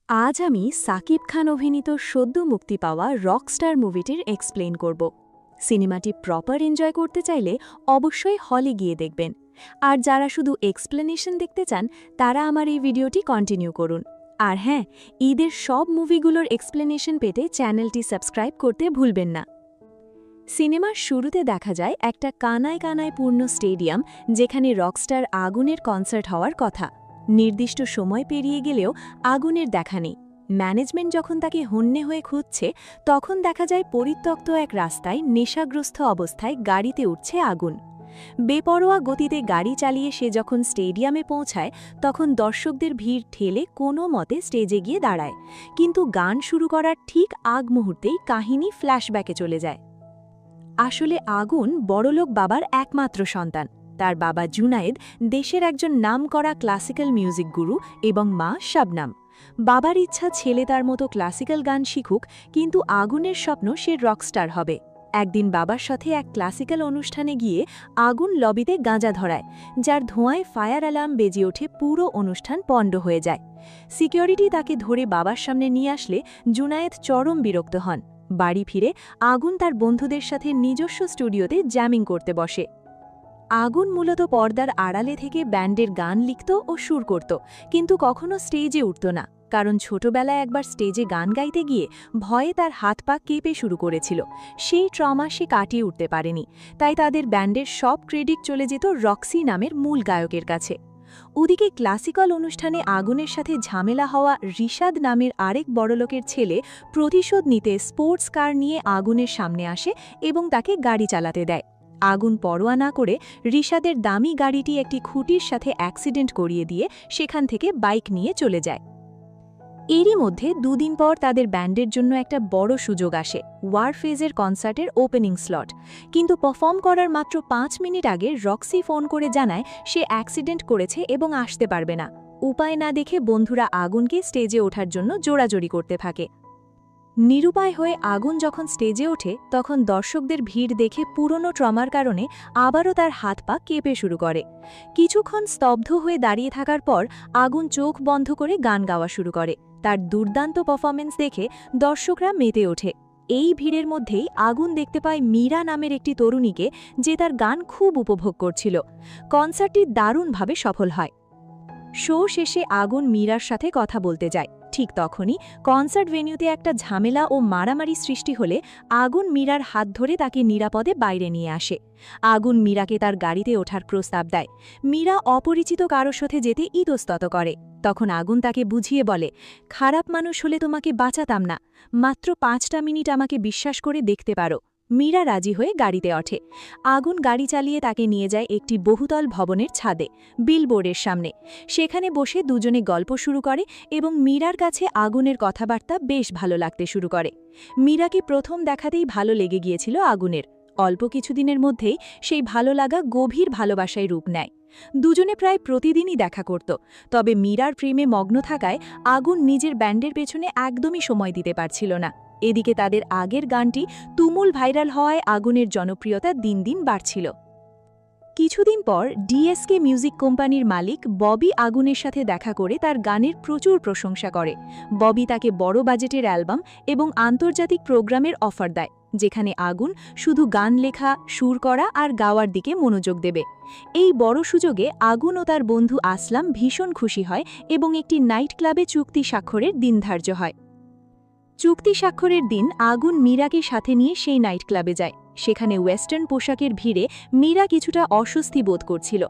আজ আমি সাকিব খান অভিনীত সদ্য মুক্তি পাওয়া রকস্টার মুভিটির এক্সপ্লেন করব। সিনেমাটি প্রপার এনজয় করতে চাইলে অবশ্যই হলে গিয়ে দেখবেন। আর যারা শুধু এক্সপ্লেনেশন দেখতে চান তারা আমার এই ভিডিওটি কন্টিনিউ করুন। আর হ্যাঁ, ঈদের সব মুভিগুলোর এক্সপ্লেনেশন পেতে চ্যানেলটি সাবস্ক্রাইব করতে ভুলবেন না। সিনেমার শুরুতে দেখা যায় একটা কানায় কানায় পূর্ণ স্টেডিয়াম, যেখানে রকস্টার আগুনের কনসার্ট হওয়ার কথা। নির্দিষ্ট সময় পেরিয়ে গেলেও আগুনের দেখা নেই। ম্যানেজমেন্ট যখন তাকে হন্যে হয়ে খুঁজছে, তখন দেখা যায় পরিত্যক্ত এক রাস্তায় নেশাগ্রস্ত অবস্থায় গাড়িতে উঠছে আগুন। বেপরোয়া গতিতে গাড়ি চালিয়ে সে যখন স্টেডিয়ামে পৌঁছায়, তখন দর্শকদের ভিড় ঠেলে কোনো মতে স্টেজে গিয়ে দাঁড়ায়। কিন্তু গান শুরু করার ঠিক আগ মুহূর্তেই কাহিনী ফ্ল্যাশব্যাকে চলে যায়। আসলে আগুন বড়লোক বাবার একমাত্র সন্তান। তার বাবা জুনায়েদ দেশের একজন নামকরা ক্লাসিক্যাল মিউজিক গুরু এবং মা শবনম। বাবার ইচ্ছা ছেলে তার মতো ক্লাসিক্যাল গান শিখুক, কিন্তু আগুনের স্বপ্ন সে রকস্টার হবে। একদিন বাবার সাথে এক ক্লাসিক্যাল অনুষ্ঠানে গিয়ে আগুন লবিতে গাঁজা ধরায়, যার ধোঁয়ায় ফায়ার অ্যালার্ম বেজে ওঠে। পুরো অনুষ্ঠান পণ্ড হয়ে যায়। সিকিউরিটি তাকে ধরে বাবার সামনে নিয়ে আসলে জুনায়েদ চরম বিরক্ত হন। বাড়ি ফিরে আগুন তার বন্ধুদের সাথে নিজস্ব স্টুডিওতে জ্যামিং করতে বসে। আগুন মূলত পর্দার আড়ালে থেকে ব্যান্ডের গান লিখত ও সুর করত, কিন্তু কখনো স্টেজে উঠত না, কারণ ছোটবেলায় একবার স্টেজে গান গাইতে গিয়ে ভয়ে তার হাত পা কেঁপে শুরু করেছিল। সেই ট্রমা সে কাটিয়ে উঠতে পারেনি, তাই তাদের ব্যান্ডের সব ক্রেডিট চলে যেত রক্সি নামের মূল গায়কের কাছে। ওদিকে ক্লাসিক্যাল অনুষ্ঠানে আগুনের সাথে ঝামেলা হওয়া রিশাদ নামের আরেক বড়লোকের ছেলে প্রতিশোধ নিতে স্পোর্টস কার নিয়ে আগুনের সামনে আসে এবং তাকে গাড়ি চালাতে দেয়। আগুন পরোয়া না করে রিশাদের দামি গাড়িটি একটি খুঁটির সাথে অ্যাক্সিডেন্ট করিয়ে দিয়ে সেখান থেকে বাইক নিয়ে চলে যায়। এরই মধ্যে দুদিন পর তাদের ব্যান্ডের জন্য একটা বড় সুযোগ আসে, ওয়ারফেজের কনসার্টের ওপেনিং স্লট। কিন্তু পারফর্ম করার মাত্র 5 মিনিট আগে রক্সি ফোন করে জানায় সে অ্যাক্সিডেন্ট করেছে এবং আসতে পারবে না। উপায় না দেখে বন্ধুরা আগুনকে স্টেজে ওঠার জন্য জোড়াজোড়ি করতে থাকে। নিরুপায় হয়ে আগুন যখন স্টেজে ওঠে, তখন দর্শকদের ভিড় দেখে পুরনো ট্রমার কারণে আবারও তার হাত পা কেঁপে শুরু করে। কিছুক্ষণ স্তব্ধ হয়ে দাঁড়িয়ে থাকার পর আগুন চোখ বন্ধ করে গান গাওয়া শুরু করে। তার দুর্দান্ত পারফরমেন্স দেখে দর্শকরা মেতে ওঠে। এই ভিড়ের মধ্যেই আগুন দেখতে পায় মীরা নামের একটি তরুণীকে, যে তার গান খুব উপভোগ করছিল। কনসার্টটি দারুণভাবে সফল হয়। শো শেষে আগুন মীরার সাথে কথা বলতে যায়। ঠিক তখনই কনসার্ট ভেন্যুতে একটা ঝামেলা ও মারামারি সৃষ্টি হলে আগুন মীরার হাত ধরে তাকে নিরাপদে বাইরে নিয়ে আসে। আগুন মীরাকে তার গাড়িতে ওঠার প্রস্তাব দেয়। মীরা অপরিচিত কারোর সাথে যেতে ইতস্তত করে। তখন আগুন তাকে বুঝিয়ে বলে, খারাপ মানুষ হলে তোমাকে বাঁচাতাম না, মাত্র 5টা মিনিট আমাকে বিশ্বাস করে দেখতে পারো। মীরা রাজি হয়ে গাড়িতে ওঠে। আগুন গাড়ি চালিয়ে তাকে নিয়ে যায় একটি বহুতল ভবনের ছাদে, বিলবোর্ডের সামনে। সেখানে বসে দুজনে গল্প শুরু করে এবং মীরার কাছে আগুনের কথাবার্তা বেশ ভালো লাগতে শুরু করে। মীরাকে প্রথম দেখাতেই ভালো লেগে গিয়েছিল আগুনের। অল্প কিছুদিনের মধ্যেই সেই ভালো লাগা গভীর ভালোবাসায় রূপ নেয়। দুজনে প্রায় প্রতিদিনই দেখা করত, তবে মীরার প্রেমে মগ্ন থাকায় আগুন নিজের ব্যান্ডের পেছনে একদমই সময় দিতে পারছিল না। এদিকে তাদের আগের গানটি তুমুল ভাইরাল হওয়ায় আগুনের জনপ্রিয়তা দিন দিন বাড়ছিল। কিছুদিন পর ডিএসকে মিউজিক কোম্পানির মালিক ববি আগুনের সাথে দেখা করে তার গানের প্রচুর প্রশংসা করে। ববি তাকে বড় বাজেটের অ্যালবাম এবং আন্তর্জাতিক প্রোগ্রামের অফার দেয়, যেখানে আগুন শুধু গান লেখা, সুর করা আর গাওয়ার দিকে মনোযোগ দেবে। এই বড় সুযোগে আগুন ও তার বন্ধু আসলাম ভীষণ খুশি হয় এবং একটি নাইট ক্লাবে চুক্তি স্বাক্ষরের দিন ধার্য হয়। চুক্তি স্বাক্ষরের দিন আগুন মীরাকে সাথে নিয়ে সেই নাইট ক্লাবে যায়। সেখানে ওয়েস্টার্ন পোশাকের ভিড়ে মীরা কিছুটা অস্বস্তি বোধ করছিল।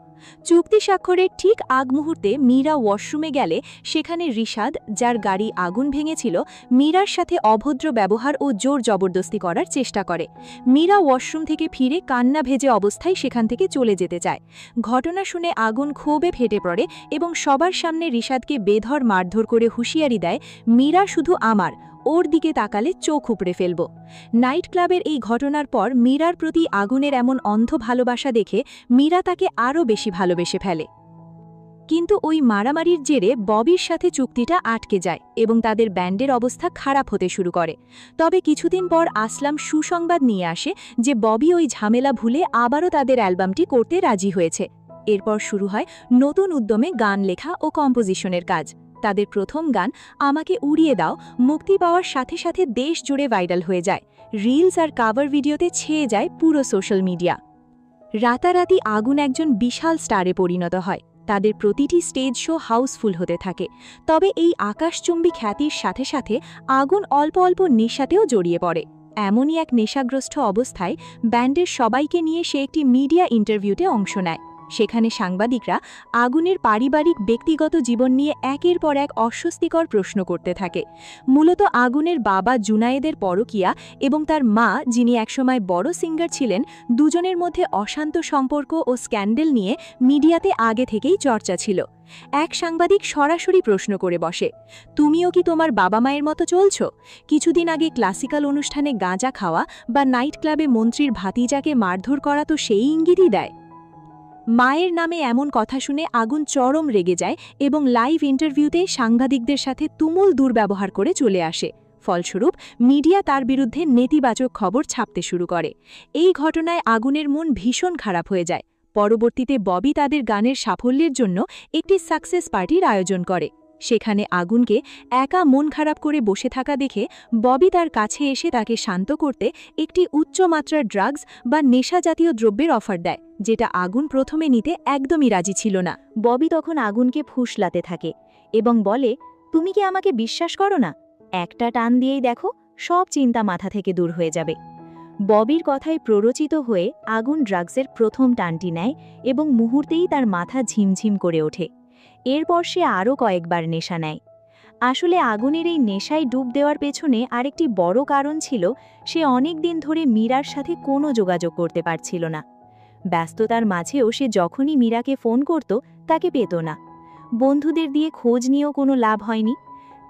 চুক্তি স্বাক্ষরের ঠিক আগ মুহূর্তে মীরা ওয়াশরুমে গেলে সেখানে রিশাদ, যার গাড়ি আগুন ভেঙেছিল, মীরার সাথে অভদ্র ব্যবহার ও জোর জবরদস্তি করার চেষ্টা করে। মীরা ওয়াশরুম থেকে ফিরে কান্না ভেজে অবস্থায় সেখান থেকে চলে যেতে চায়। ঘটনা শুনে আগুন ক্ষোভে ফেটে পড়ে এবং সবার সামনে রিশাদকে বেধড় মারধর করে হুঁশিয়ারি দেয়, মীরা শুধু আমার, ওর দিকে তাকালে চোখ উপড়ে ফেলব। নাইট ক্লাবের এই ঘটনার পর মীরার প্রতি আগুনের এমন অন্ধ ভালোবাসা দেখে মীরা তাকে আরও বেশি ভালোবেসে ফেলে। কিন্তু ওই মারামারির জেরে ববির সাথে চুক্তিটা আটকে যায় এবং তাদের ব্যান্ডের অবস্থা খারাপ হতে শুরু করে। তবে কিছুদিন পর আসলাম সুসংবাদ নিয়ে আসে যে ববি ওই ঝামেলা ভুলে আবারও তাদের অ্যালবামটি করতে রাজি হয়েছে। এরপর শুরু হয় নতুন উদ্যমে গান লেখা ও কম্পোজিশনের কাজ। তাদের প্রথম গান আমাকে উড়িয়ে দাও মুক্তি পাওয়ার সাথে সাথে দেশ জুড়ে ভাইরাল হয়ে যায়। রিলস আর কাভার ভিডিওতে ছেয়ে যায় পুরো সোশ্যাল মিডিয়া। রাতারাতি আগুন একজন বিশাল স্টারে পরিণত হয়। তাদের প্রতিটি স্টেজ শো হাউসফুল হতে থাকে। তবে এই আকাশচুম্বী খ্যাতির সাথে সাথে আগুন অল্প অল্প নেশাতেও জড়িয়ে পড়ে। এমনই এক নেশাগ্রস্ত অবস্থায় ব্যান্ডের সবাইকে নিয়ে সে একটি মিডিয়া ইন্টারভিউতে অংশ নেয়। সেখানে সাংবাদিকরা আগুনের পারিবারিক ব্যক্তিগত জীবন নিয়ে একের পর এক অস্বস্তিকর প্রশ্ন করতে থাকে। মূলত আগুনের বাবা জুনায়েদের পরকীয়া এবং তার মা, যিনি একসময় বড় সিঙ্গার ছিলেন, দুজনের মধ্যে অশান্ত সম্পর্ক ও স্ক্যান্ডেল নিয়ে মিডিয়াতে আগে থেকেই চর্চা ছিল। এক সাংবাদিক সরাসরি প্রশ্ন করে বসে, তুমিও কি তোমার বাবা মায়ের মতো চলছ? কিছুদিন আগে ক্লাসিক্যাল অনুষ্ঠানে গাঁজা খাওয়া বা নাইট ক্লাবে মন্ত্রীর ভাতিজাকে মারধর করা তো সেই ইঙ্গিতই দেয়। মায়ের নামে এমন কথা শুনে আগুন চরম রেগে যায় এবং লাইভ ইন্টারভিউতে সাংবাদিকদের সাথে তুমুল দুর্ব্যবহার করে চলে আসে। ফলস্বরূপ মিডিয়া তার বিরুদ্ধে নেতিবাচক খবর ছাপতে শুরু করে। এই ঘটনায় আগুনের মন ভীষণ খারাপ হয়ে যায়। পরবর্তীতে ববি তাদের গানের সাফল্যের জন্য একটি সাকসেস পার্টির আয়োজন করে। সেখানে আগুনকে একা মন খারাপ করে বসে থাকা দেখে ববি তার কাছে এসে তাকে শান্ত করতে একটি উচ্চমাত্রার ড্রাগস বা নেশা জাতীয় দ্রব্যের অফার দেয়, যেটা আগুন প্রথমে নিতে একদমই রাজি ছিল না। ববি তখন আগুনকে ফুসলাতে থাকে এবং বলে, তুমি কি আমাকে বিশ্বাস করো না? একটা টান দিয়েই দেখো, সব চিন্তা মাথা থেকে দূর হয়ে যাবে। ববির কথায় প্ররোচিত হয়ে আগুন ড্রাগসের প্রথম টানটি নেয় এবং মুহূর্তেই তার মাথা ঝিমঝিম করে ওঠে। এরপর সে আরও কয়েকবার নেশা নেয়। আসলে আগুনের এই নেশায় ডুব দেওয়ার পেছনে আরেকটি বড় কারণ ছিল, সে অনেক দিন ধরে মীরার সাথে কোনো যোগাযোগ করতে পারছিল না। ব্যস্ততার মাঝেও সে যখনই মীরাকে ফোন করত, তাকে পেত না। বন্ধুদের দিয়ে খোঁজ নিয়েও কোনো লাভ হয়নি।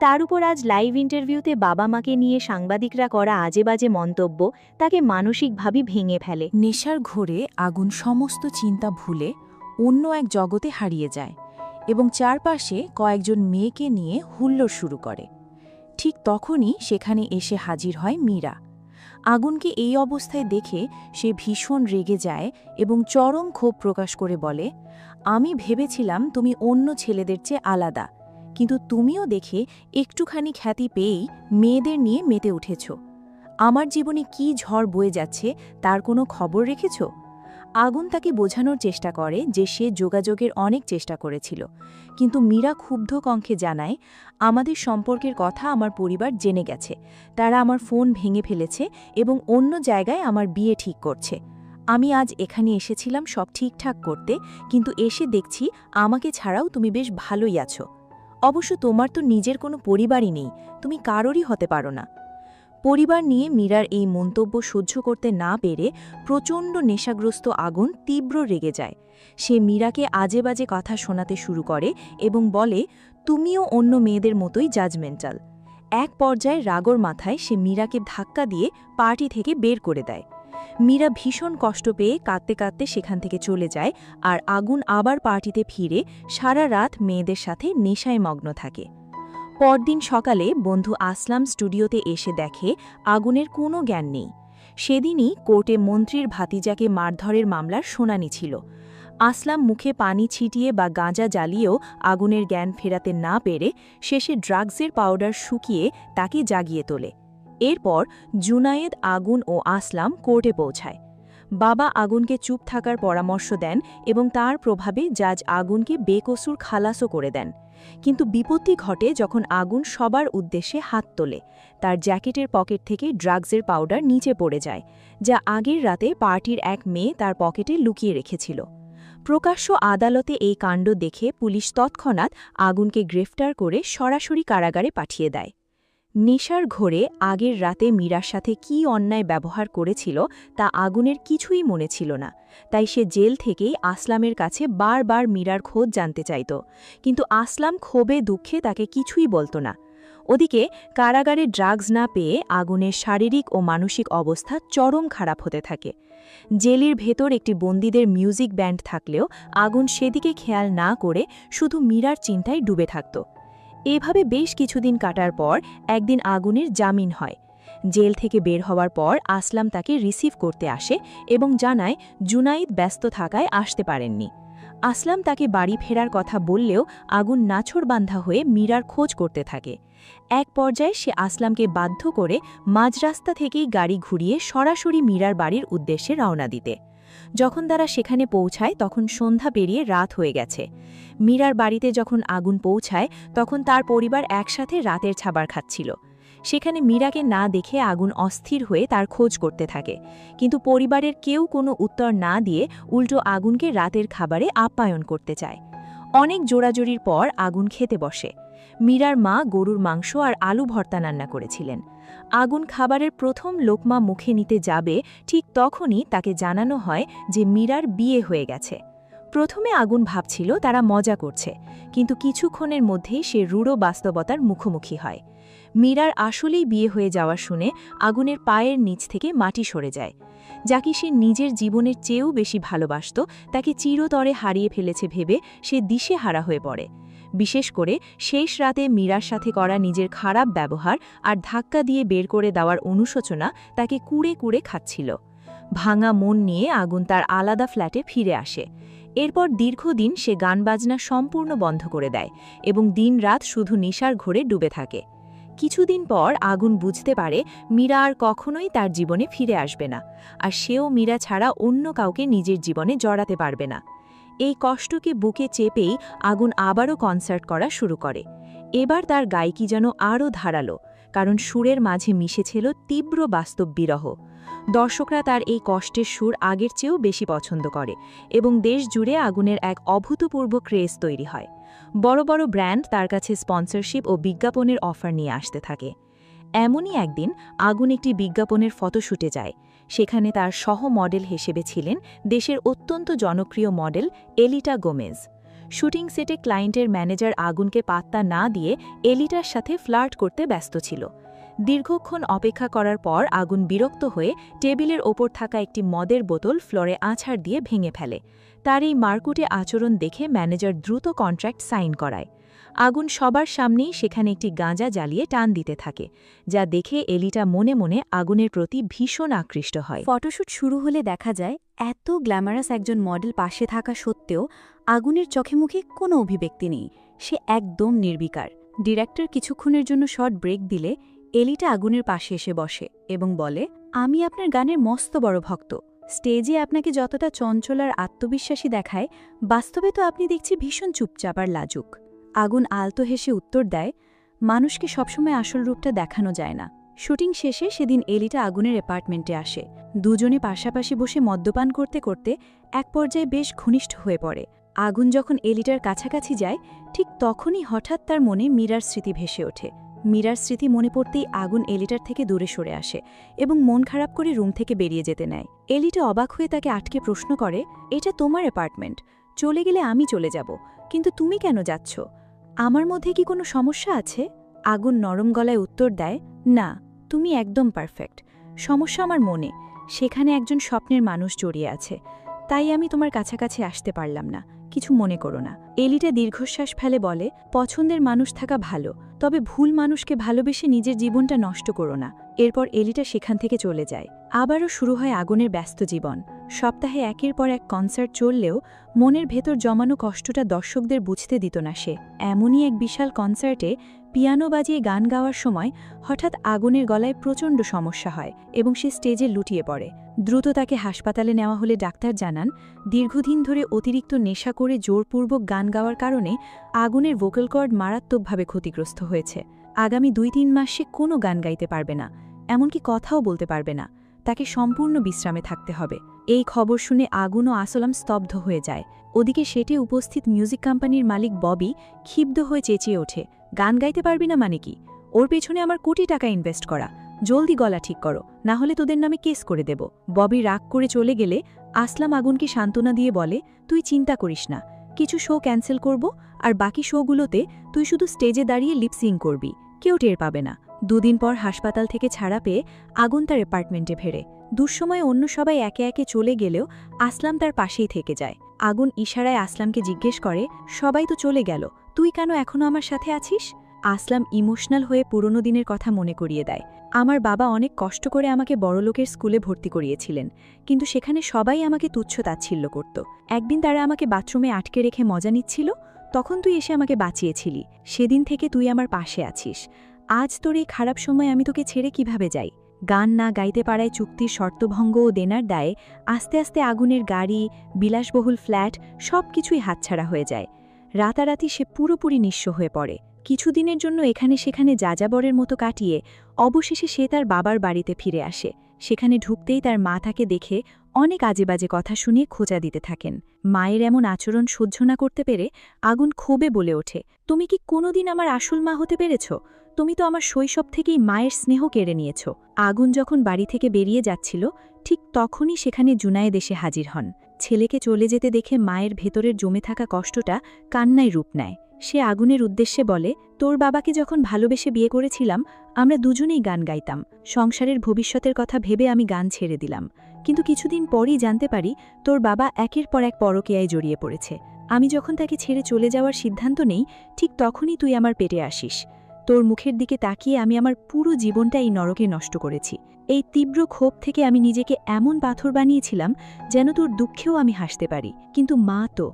তার উপর আজ লাইভ ইন্টারভিউতে বাবা মাকে নিয়ে সাংবাদিকরা করা আজেবাজে মন্তব্য তাকে মানসিকভাবে ভেঙে ফেলে। নেশার ঘোরে আগুন সমস্ত চিন্তা ভুলে অন্য এক জগতে হারিয়ে যায় এবং চারপাশে কয়েকজন মেয়েকে নিয়ে হুল্লোড় শুরু করে। ঠিক তখনই সেখানে এসে হাজির হয় মীরা। আগুনকে এই অবস্থায় দেখে সে ভীষণ রেগে যায় এবং চরম ক্ষোভ প্রকাশ করে বলে, আমি ভেবেছিলাম তুমি অন্য ছেলেদের চেয়ে আলাদা, কিন্তু তুমিও দেখে একটুখানি খ্যাতি পেয়েই মেয়েদের নিয়ে মেতে উঠেছ। আমার জীবনে কি ঝড় বয়ে যাচ্ছে তার কোনো খবর রেখেছ? আগুন তাকে বোঝানোর চেষ্টা করে যে সে যোগাযোগের অনেক চেষ্টা করেছিল, কিন্তু মীরা ক্ষুব্ধ কণ্ঠে জানায়, আমাদের সম্পর্কের কথা আমার পরিবার জেনে গেছে। তারা আমার ফোন ভেঙে ফেলেছে এবং অন্য জায়গায় আমার বিয়ে ঠিক করছে। আমি আজ এখানে এসেছিলাম সব ঠিকঠাক করতে, কিন্তু এসে দেখছি আমাকে ছাড়াও তুমি বেশ ভালোই আছো। অবশ্য তোমার তো নিজের কোনো পরিবারই নেই, তুমি কারোরই হতে পারো না। পরিবার নিয়ে মীরার এই মন্তব্য সহ্য করতে না পেরে প্রচণ্ড নেশাগ্রস্ত আগুন তীব্র রেগে যায়। সে মীরাকে আজেবাজে কথা শোনাতে শুরু করে এবং বলে, তুমিও অন্য মেয়েদের মতোই জাজমেন্টাল। এক পর্যায়ে রাগর মাথায় সে মীরাকে ধাক্কা দিয়ে পার্টি থেকে বের করে দেয়। মীরা ভীষণ কষ্ট পেয়ে কাঁদতে কাঁদতে সেখান থেকে চলে যায়, আর আগুন আবার পার্টিতে ফিরে সারা রাত মেয়েদের সাথে নেশায় মগ্ন থাকে। পরদিন সকালে বন্ধু আসলাম স্টুডিওতে এসে দেখে আগুনের কোনো জ্ঞান নেই। সেদিনই কোর্টে মন্ত্রীর ভাতিজাকে মারধরের মামলার শুনানি ছিল। আসলাম মুখে পানি ছিটিয়ে বা গাঁজা জ্বালিয়েও আগুনের জ্ঞান ফেরাতে না পেরে শেষে ড্রাগসের পাউডার শুকিয়ে তাকে জাগিয়ে তোলে। এরপর জুনায়েদ, আগুন ও আসলাম কোর্টে পৌঁছায়। বাবা আগুনকে চুপ থাকার পরামর্শ দেন এবং তার প্রভাবে জাজ আগুনকে বেকসুর খালাসও করে দেন। কিন্তু বিপত্তি ঘটে যখন আগুন সবার উদ্দেশ্যে হাত তোলে। তার জ্যাকেটের পকেট থেকে ড্রাগসের পাউডার নিচে পড়ে যায়, যা আগের রাতে পার্টির এক মেয়ে তার পকেটে লুকিয়ে রেখেছিল। প্রকাশ্য আদালতে এই কাণ্ড দেখে পুলিশ তৎক্ষণাৎ আগুনকে গ্রেফতার করে সরাসরি কারাগারে পাঠিয়ে দেয়। নেশার ঘোরে আগের রাতে মীরার সাথে কী অন্যায় ব্যবহার করেছিল তা আগুনের কিছুই মনে ছিল না, তাই সে জেল থেকেই আসলামের কাছে বারবার মীরার খোঁজ জানতে চাইত, কিন্তু আসলাম ক্ষোভে দুঃখে তাকে কিছুই বলত না। ওদিকে কারাগারে ড্রাগস না পেয়ে আগুনের শারীরিক ও মানসিক অবস্থা চরম খারাপ হতে থাকে। জেলের ভেতর একটি বন্দীদের মিউজিক ব্যান্ড থাকলেও আগুন সেদিকে খেয়াল না করে শুধু মীরার চিন্তায় ডুবে থাকত। এভাবে বেশ কিছুদিন কাটার পর একদিন আগুনের জামিন হয়। জেল থেকে বের হওয়ার পর আসলাম তাকে রিসিভ করতে আসে এবং জানায় জুনাইদ ব্যস্ত থাকায় আসতে পারেননি। আসলাম তাকে বাড়ি ফেরার কথা বললেও আগুন নাছোড়বান্ধা হয়ে মীরার খোঁজ করতে থাকে। এক পর্যায়ে সে আসলামকে বাধ্য করে মাঝরাস্তা থেকেই গাড়ি ঘুরিয়ে সরাসরি মীরার বাড়ির উদ্দেশ্যে রওনা দিতে। যখন তারা সেখানে পৌঁছায় তখন সন্ধ্যা পেরিয়ে রাত হয়ে গেছে। মীরার বাড়িতে যখন আগুন পৌঁছায় তখন তার পরিবার একসাথে রাতের খাবার খাচ্ছিল। সেখানে মীরাকে না দেখে আগুন অস্থির হয়ে তার খোঁজ করতে থাকে, কিন্তু পরিবারের কেউ কোনো উত্তর না দিয়ে উল্টো আগুনকে রাতের খাবারে আপ্যায়ন করতে চায়। অনেক জোড়াজোড়ির পর আগুন খেতে বসে। মীরার মা গরুর মাংস আর আলু ভর্তা রান্না করেছিলেন। আগুন খাবারের প্রথম লোকমা মুখে নিতে যাবে, ঠিক তখনই তাকে জানানো হয় যে মীরার বিয়ে হয়ে গেছে। প্রথমে আগুন ভাবছিল তারা মজা করছে, কিন্তু কিছুক্ষণের মধ্যেই সে রূঢ় বাস্তবতার মুখোমুখি হয়। মীরার আসলেই বিয়ে হয়ে যাওয়া শুনে আগুনের পায়ের নিচ থেকে মাটি সরে যায়। যাকে সে নিজের জীবনের চেয়েও বেশি ভালোবাসত তাকে চিরতরে হারিয়ে ফেলেছে ভেবে সে দিশেহারা হয়ে পড়ে। বিশেষ করে শেষ রাতে মীরার সাথে করা নিজের খারাপ ব্যবহার আর ধাক্কা দিয়ে বের করে দেওয়ার অনুশোচনা তাকে কুড়ে কুড়ে খাচ্ছিল। ভাঙা মন নিয়ে আগুন তার আলাদা ফ্ল্যাটে ফিরে আসে। এরপর দীর্ঘদিন সে গানবাজনা সম্পূর্ণ বন্ধ করে দেয় এবং দিনরাত শুধু নেশার ঘোরে ডুবে থাকে। কিছুদিন পর আগুন বুঝতে পারে মীরা আর কখনোই তার জীবনে ফিরে আসবে না, আর সেও মীরা ছাড়া অন্য কাউকে নিজের জীবনে জড়াতে পারবে না। এই কষ্টকে বুকে চেপেই আগুন আবারও কনসার্ট করা শুরু করে। এবার তার গায়কি যেন আরও ধারালো, কারণ সুরের মাঝে মিশেছিল তীব্র বাস্তব বিরহ। দর্শকরা তার এই কষ্টের সুর আগের চেয়েও বেশি পছন্দ করে এবং দেশ জুড়ে আগুনের এক অভূতপূর্ব ক্রেজ তৈরি হয়। বড় বড় ব্র্যান্ড তার কাছে স্পন্সরশিপ ও বিজ্ঞাপনের অফার নিয়ে আসতে থাকে। এমনই একদিন আগুন একটি বিজ্ঞাপনের ফটোশ্যুটে যায়। সেখানে তার সহ মডেল হিসেবে ছিলেন দেশের অত্যন্ত জনপ্রিয় মডেল এলিটা গোমেজ। শুটিং সেটে ক্লায়েন্টের ম্যানেজার আগুনকে পাত্তা না দিয়ে এলিটার সাথে ফ্লার্ট করতে ব্যস্ত ছিল। দীর্ঘক্ষণ অপেক্ষা করার পর আগুন বিরক্ত হয়ে টেবিলের ওপর থাকা একটি মদের বোতল ফ্লোরে আছাড় দিয়ে ভেঙে ফেলে। তার এই মারকুটে আচরণ দেখে ম্যানেজার দ্রুত কন্ট্রাক্ট সাইন করায়। আগুন সবার সামনেই সেখানে একটি গাঁজা জ্বালিয়ে টান দিতে থাকে, যা দেখে এলিটা মনে মনে আগুনের প্রতি ভীষণ আকৃষ্ট হয়। ফটোশ্যুট শুরু হলে দেখা যায় এত গ্ল্যামারাস একজন মডেল পাশে থাকা সত্ত্বেও আগুনের চোখে মুখে কোনো অভিব্যক্তি নেই। সে একদম নির্বিকার। ডিরেক্টর কিছুক্ষণের জন্য শর্ট ব্রেক দিলে এলিটা আগুনের পাশে এসে বসে এবং বলে, আমি আপনার গানের মস্ত বড় ভক্ত। স্টেজে আপনাকে যতটা চঞ্চল আর আত্মবিশ্বাসী দেখায়, বাস্তবে তো আপনি দেখছি ভীষণ চুপচাপ আর লাজুক। আগুন আলতো হেসে উত্তর দেয়, মানুষকে সবসময় আসল রূপটা দেখানো যায় না। শুটিং শেষে সেদিন এলিটা আগুনের অ্যাপার্টমেন্টে আসে। দুজনে পাশাপাশি বসে মদ্যপান করতে করতে এক পর্যায়ে বেশ ঘনিষ্ঠ হয়ে পড়ে। আগুন যখন এলিটার কাছাকাছি যায়, ঠিক তখনই হঠাৎ তার মনে মীরার স্মৃতি ভেসে ওঠে। মীরার স্মৃতি মনে পড়তেই আগুন এলিটার থেকে দূরে সরে আসে এবং মন খারাপ করে রুম থেকে বেরিয়ে যেতে নেয়। এলিটা অবাক হয়ে তাকে আটকে প্রশ্ন করে, এটা তোমার অ্যাপার্টমেন্ট, চলে গেলে আমি চলে যাব, কিন্তু তুমি কেন যাচ্ছ? আমার মধ্যে কি কোনো সমস্যা আছে? আগুন নরম গলায় উত্তর দেয়, না, তুমি একদম পারফেক্ট। সমস্যা আমার মনে, সেখানে একজন স্বপ্নের মানুষ জড়িয়ে আছে, তাই আমি তোমার কাছাকাছি আসতে পারলাম না, কিছু মনে করো না। এলিটা দীর্ঘশ্বাস ফেলে বলে, পছন্দের মানুষ থাকা ভালো, তবে ভুল মানুষকে ভালোবেসে নিজের জীবনটা নষ্ট করো না। এরপর এলিটা সেখান থেকে চলে যায়। আবারও শুরু হয় আগুনের ব্যস্ত জীবন। সপ্তাহে একের পর এক কনসার্ট চললেও মনের ভেতর জমানো কষ্টটা দর্শকদের বুঝতে দিত না সে। এমনই এক বিশাল কনসার্টে পিয়ানো বাজিয়ে গান গাওয়ার সময় হঠাৎ আগুনের গলায় প্রচণ্ড সমস্যা হয় এবং সে স্টেজে লুটিয়ে পড়ে। দ্রুত তাকে হাসপাতালে নেওয়া হলে ডাক্তার জানান, দীর্ঘদিন ধরে অতিরিক্ত নেশা করে জোরপূর্বক গান গাওয়ার কারণে আগুনের ভোকাল কর্ড মারাত্মকভাবে ক্ষতিগ্রস্ত হয়েছে। আগামী 2-3 মাস সে কোনো গান গাইতে পারবে না, এমনকি কথাও বলতে পারবে না। তাকে সম্পূর্ণ বিশ্রামে থাকতে হবে। এই খবর শুনে আগুন ও আসলাম স্তব্ধ হয়ে যায়। ওদিকে সেটে উপস্থিত মিউজিক কোম্পানির মালিক ববি ক্ষিপ্ত হয়ে চেঁচিয়ে ওঠে, গান গাইতে পারবি না মানে কি? ওর পেছনে আমার কোটি টাকা ইনভেস্ট করা, জলদি গলা ঠিক করো, না হলে তোদের নামে কেস করে দেব। ববি রাগ করে চলে গেলে আসলাম আগুনকে সান্ত্বনা দিয়ে বলে, তুই চিন্তা করিস না, কিছু শো ক্যান্সেল করব, আর বাকি শোগুলোতে তুই শুধু স্টেজে দাঁড়িয়ে লিপসিং করবি, কেউ টের পাবে না। 2 দিন পর হাসপাতাল থেকে ছাড়া পেয়ে আগুন তার অ্যাপার্টমেন্টে ফেরে। দুঃসময়ে অন্য সবাই একে একে চলে গেলেও আসলাম তার পাশেই থেকে যায়। আগুন ইশারায় আসলামকে জিজ্ঞেস করে, সবাই তো চলে গেল, তুই কেন এখনো আমার সাথে আছিস? আসলাম ইমোশনাল হয়ে পুরনো দিনের কথা মনে করিয়ে দেয়। আমার বাবা অনেক কষ্ট করে আমাকে বড়লোকের স্কুলে ভর্তি করিয়েছিলেন, কিন্তু সেখানে সবাই আমাকে তুচ্ছ তাচ্ছিল্য করত। একদিন তারা আমাকে বাথরুমে আটকে রেখে মজা নিচ্ছিল, তখন তুই এসে আমাকে বাঁচিয়েছিলি। সেদিন থেকে তুই আমার পাশে আছিস। আজ তোর এই খারাপ সময় আমি তোকে ছেড়ে কিভাবে যাই? গান না গাইতে পারায় চুক্তির শর্তভঙ্গ ও দেনার দায়ে আস্তে আস্তে আগুনের গাড়ি, বিলাসবহুল ফ্ল্যাট সব কিছুই হাতছাড়া হয়ে যায়। রাতারাতি সে পুরোপুরি নিঃস্ব হয়ে পড়ে। কিছুদিনের জন্য এখানে সেখানে যাযাবরের মতো কাটিয়ে অবশেষে সে তার বাবার বাড়িতে ফিরে আসে। সেখানে ঢুকতেই তার মা তাকে দেখে অনেক আজেবাজে কথা শুনিয়ে খোঁচা দিতে থাকেন। মায়ের এমন আচরণ সহ্য না করতে পেরে আগুন ক্ষোভে বলে ওঠে, তুমি কি কোনোদিন আমার আসল মা হতে পেরেছ? তুমি তো আমার শৈশব থেকেই মায়ের স্নেহ কেড়ে নিয়েছ। আগুন যখন বাড়ি থেকে বেরিয়ে যাচ্ছিল, ঠিক তখনই সেখানে জুনায়েদ এসে হাজির হন। ছেলেকে চলে যেতে দেখে মায়ের ভেতরের জমে থাকা কষ্টটা কান্নায় রূপ নেয়। সে আগুনের উদ্দেশ্যে বলে, তোর বাবাকে যখন ভালোবেসে বিয়ে করেছিলাম, আমরা দুজনেই গান গাইতাম। সংসারের ভবিষ্যতের কথা ভেবে আমি গান ছেড়ে দিলাম, কিন্তু কিছুদিন পরই জানতে পারি তোর বাবা একের পর এক পরকীয়ায় জড়িয়ে পড়েছে। আমি যখন তাকে ছেড়ে চলে যাওয়ার সিদ্ধান্ত নেই, ঠিক তখনই তুই আমার পেটে আসিস। তোর মুখের দিকে তাকিয়ে আমি আমার পুরো জীবনটা এই নরকে নষ্ট করেছি। এই তীব্র ক্ষোভ থেকে আমি নিজেকে এমন পাথর বানিয়েছিলাম যেন তোর দুঃখেও আমি হাসতে পারি, কিন্তু মা তো,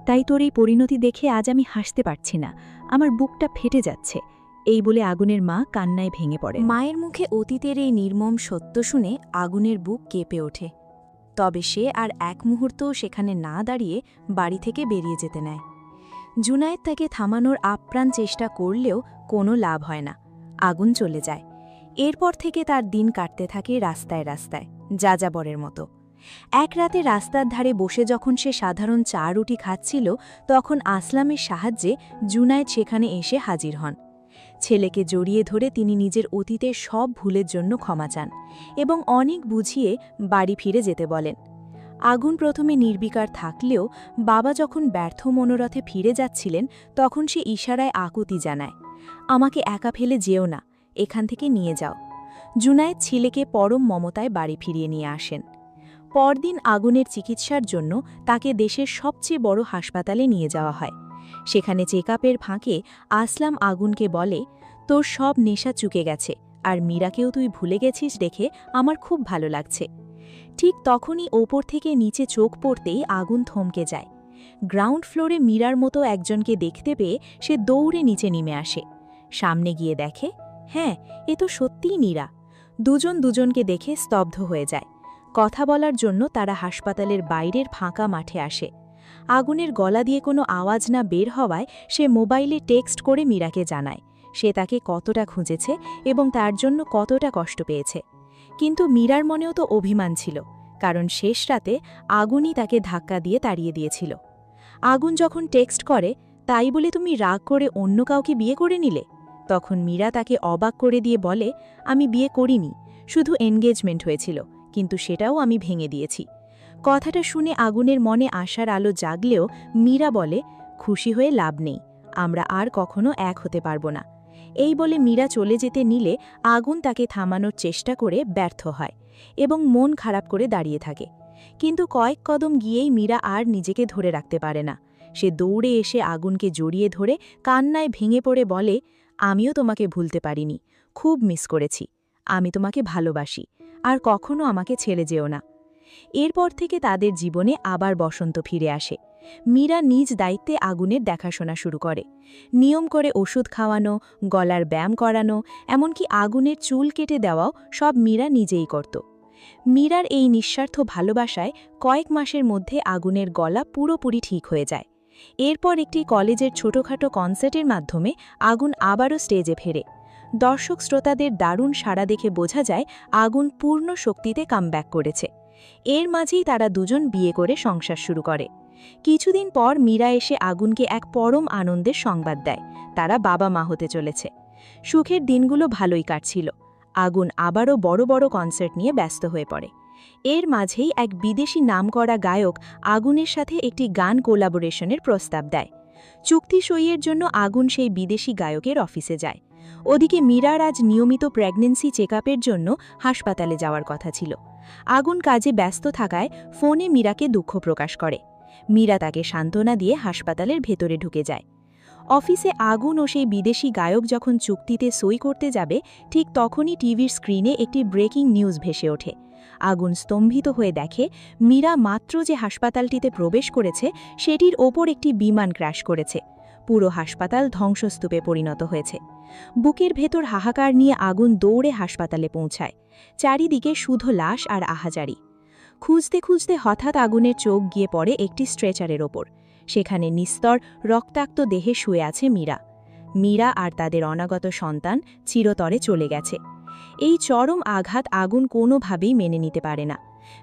তাই তোর এই পরিণতি দেখে আজ আমি হাসতে পারছি না, আমার বুকটা ফেটে যাচ্ছে। এই বলে আগুনের মা কান্নায় ভেঙে পড়ে। মায়ের মুখে অতীতের এই নির্মম সত্য শুনে আগুনের বুক কেঁপে ওঠে। তবে সে আর এক মুহূর্তও সেখানে না দাঁড়িয়ে বাড়ি থেকে বেরিয়ে যেতে নেয়। জুনায়েদ তাকে থামানোর আপ্রাণ চেষ্টা করলেও কোনো লাভ হয় না। আগুন চলে যায়। এরপর থেকে তার দিন কাটতে থাকে রাস্তায় রাস্তায়, যাযাবরের মতো। এক রাতে রাস্তার ধারে বসে যখন সে সাধারণ চা রুটি খাচ্ছিল, তখন আসলামের সাহায্যে জুনায়েদ সেখানে এসে হাজির হন। ছেলেকে জড়িয়ে ধরে তিনি নিজের অতীতের সব ভুলের জন্য ক্ষমা চান এবং অনেক বুঝিয়ে বাড়ি ফিরে যেতে বলেন। আগুন প্রথমে নির্বিকার থাকলেও বাবা যখন ব্যর্থ মনোরথে ফিরে যাচ্ছিলেন, তখন সে ইশারায় আকুতি জানায়, আমাকে একা ফেলে যেও না, এখান থেকে নিয়ে যাও। জুনায়েদ ছেলেকে পরম মমতায় বাড়ি ফিরিয়ে নিয়ে আসেন। পরদিন আগুনের চিকিৎসার জন্য তাকে দেশের সবচেয়ে বড় হাসপাতালে নিয়ে যাওয়া হয়। সেখানে চেকআপের ফাঁকে আসলাম আগুনকে বলে, তোর সব নেশা চুকে গেছে, আর মীরাকেও তুই ভুলে গেছিস দেখে আমার খুব ভালো লাগছে। ঠিক তখনই ওপর থেকে নিচে চোখ পড়তেই আগুন থমকে যায়। গ্রাউন্ড ফ্লোরে মীরার মতো একজনকে দেখতে পেয়ে সে দৌড়ে নিচে নেমে আসে। সামনে গিয়ে দেখে, হ্যাঁ, এ তো সত্যিই মীরা। দুজন দুজনকে দেখে স্তব্ধ হয়ে যায়। কথা বলার জন্য তারা হাসপাতালের বাইরের ফাঁকা মাঠে আসে। আগুনের গলা দিয়ে কোনো আওয়াজ না বের হওয়ায় সে মোবাইলে টেক্সট করে মীরাকে জানায় সে তাকে কতটা খুঁজেছে এবং তার জন্য কতটা কষ্ট পেয়েছে। কিন্তু মীরার মনেও তো অভিমান ছিল, কারণ শেষ রাতে আগুনই তাকে ধাক্কা দিয়ে তাড়িয়ে দিয়েছিল। আগুন যখন টেক্সট করে, তাই বলে তুমি রাগ করে অন্য কাউকে বিয়ে করে নিলে? তখন মীরা তাকে অবাক করে দিয়ে বলে, আমি বিয়ে করিনি, শুধু এনগেজমেন্ট হয়েছিল, কিন্তু সেটাও আমি ভেঙে দিয়েছি। কথাটা শুনে আগুনের মনে আশার আলো জাগলেও মীরা বলে, খুশি হয়ে লাভ নেই, আমরা আর কখনো এক হতে পারবো না। এই বলে মীরা চলে যেতে নিলে আগুন তাকে থামানোর চেষ্টা করে ব্যর্থ হয় এবং মন খারাপ করে দাঁড়িয়ে থাকে। কিন্তু কয়েক কদম গিয়েই মীরা আর নিজেকে ধরে রাখতে পারে না। সে দৌড়ে এসে আগুনকে জড়িয়ে ধরে কান্নায় ভেঙে পড়ে বলে, আমিও তোমাকে ভুলতে পারিনি, খুব মিস করেছি, আমি তোমাকে ভালোবাসি, আর কখনো আমাকে ছেড়ে যেও না। এরপর থেকে তাদের জীবনে আবার বসন্ত ফিরে আসে। মীরা নিজ দায়িত্বে আগুনের দেখাশোনা শুরু করে। নিয়ম করে ওষুধ খাওয়ানো, গলার ব্যায়াম করানো, এমনকি আগুনের চুল কেটে দেওয়াও সব মীরা নিজেই করত। মীরার এই নিঃস্বার্থ ভালোবাসায় কয়েক মাসের মধ্যে আগুনের গলা পুরোপুরি ঠিক হয়ে যায়। এরপর একটি কলেজের ছোটখাটো কনসার্টের মাধ্যমে আগুন আবারও স্টেজে ফেরে। দর্শক শ্রোতাদের দারুণ সাড়া দেখে বোঝা যায় আগুন পূর্ণ শক্তিতে কামব্যাক করেছে। এর মাঝেই তারা দুজন বিয়ে করে সংসার শুরু করে। কিছুদিন পর মীরা এসে আগুনকে এক পরম আনন্দের সংবাদ দেয়, তারা বাবা মা হতে চলেছে। সুখের দিনগুলো ভালোই কাটছিল। আগুন আবারও বড় বড় কনসার্ট নিয়ে ব্যস্ত হয়ে পড়ে। এর মাঝেই এক বিদেশি নামকরা গায়ক আগুনের সাথে একটি গান কোলাবোরেশনের প্রস্তাব দেয়। চুক্তি সইয়ের জন্য আগুন সেই বিদেশি গায়কের অফিসে যায়। ওদিকে মীরার আজ নিয়মিত প্রেগন্যান্সি চেকআপের জন্য হাসপাতালে যাওয়ার কথা ছিল। আগুন কাজে ব্যস্ত থাকায় ফোনে মীরাকে দুঃখ প্রকাশ করে। মীরা তাকে সান্ত্বনা দিয়ে হাসপাতালের ভেতরে ঢুকে যায়। অফিসে আগুন ও সেই বিদেশি গায়ক যখন চুক্তিতে সই করতে যাবে, ঠিক তখনই টিভির স্ক্রিনে একটি ব্রেকিং নিউজ ভেসে ওঠে। আগুন স্তম্ভিত হয়ে দেখে মীরা মাত্র যে হাসপাতালটিতে প্রবেশ করেছে সেটির ওপর একটি বিমান ক্র্যাশ করেছে। পুরো হাসপাতাল ধ্বংসস্তূপে পরিণত হয়েছে। বুকের ভেতর হাহাকার নিয়ে আগুন দৌড়ে হাসপাতালে পৌঁছায়। চারিদিকে শুধু লাশ আর আহাজারি। খুঁজতে খুঁজতে হঠাৎ আগুনের চোখ গিয়ে পড়ে একটি স্ট্রেচারের ওপর। সেখানে নিস্তর রক্তাক্ত দেহে শুয়ে আছে মীরা। মীরা আর তাদের অনাগত সন্তান চিরতরে চলে গেছে। এই চরম আঘাত আগুন কোনোভাবেই মেনে নিতে পারে না।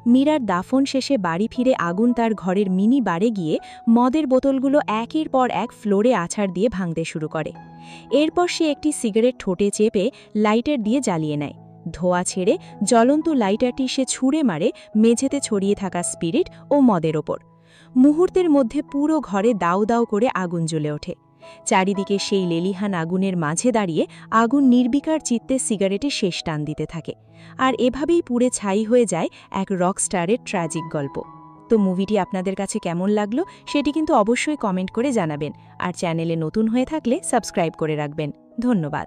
মীরার দাফন শেষে বাড়ি ফিরে আগুন তার ঘরের মিনি বারে গিয়ে মদের বোতলগুলো একের পর এক ফ্লোরে আছাড় দিয়ে ভাঙতে শুরু করে। এরপর সে একটি সিগারেট ঠোঁটে চেপে লাইটার দিয়ে জ্বালিয়ে নেয়। ধোঁয়া ছেড়ে জ্বলন্ত লাইটারটি সে ছুঁড়ে মারে মেঝেতে ছড়িয়ে থাকা স্পিরিট ও মদের ওপর। মুহূর্তের মধ্যে পুরো ঘরে দাউ দাউ করে আগুন জ্বলে ওঠে। চারিদিকে সেই লেলিহান আগুনের মাঝে দাঁড়িয়ে আগুন নির্বিকার চিত্তে সিগারেটে শেষ টান দিতে থাকে। আর এভাবেই পুড়ে ছাই হয়ে যায় এক রকস্টারের ট্র্যাজিক গল্প। তো মুভিটি আপনাদের কাছে কেমন লাগলো সেটি কিন্তু অবশ্যই কমেন্ট করে জানাবেন। আর চ্যানেলে নতুন হয়ে থাকলে সাবস্ক্রাইব করে রাখবেন। ধন্যবাদ।